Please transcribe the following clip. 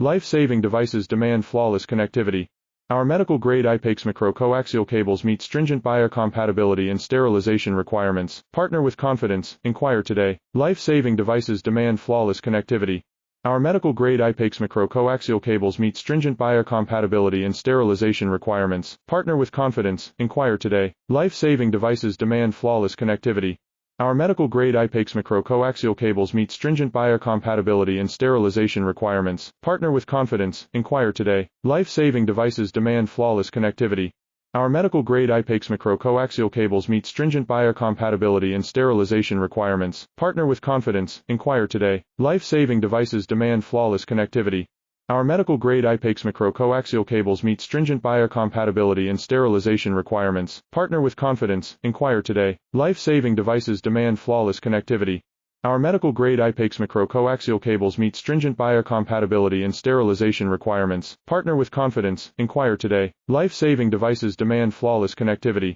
Life-saving devices demand flawless connectivity. Our medical-grade IP67 coaxial cables meet stringent biocompatibility and sterilization requirements. Partner with confidence. Inquire today. Life-saving devices demand flawless connectivity. Our medical-grade IP67 coaxial cables meet stringent biocompatibility and sterilization requirements. Partner with confidence. Inquire today. Life-saving devices demand flawless connectivity. Our medical-grade IP67 coaxial cables meet stringent biocompatibility and sterilization requirements. Partner with confidence. Inquire today. Life-saving devices demand flawless connectivity. Our medical-grade IP67 coaxial cables meet stringent biocompatibility and sterilization requirements. Partner with confidence. Inquire today. Life-saving devices demand flawless connectivity. Our medical-grade IP67 coaxial cables meet stringent biocompatibility and sterilization requirements. Partner with confidence. Inquire today. Life-saving devices demand flawless connectivity. Our medical-grade IP67 coaxial cables meet stringent biocompatibility and sterilization requirements. Partner with confidence. Inquire today. Life-saving devices demand flawless connectivity.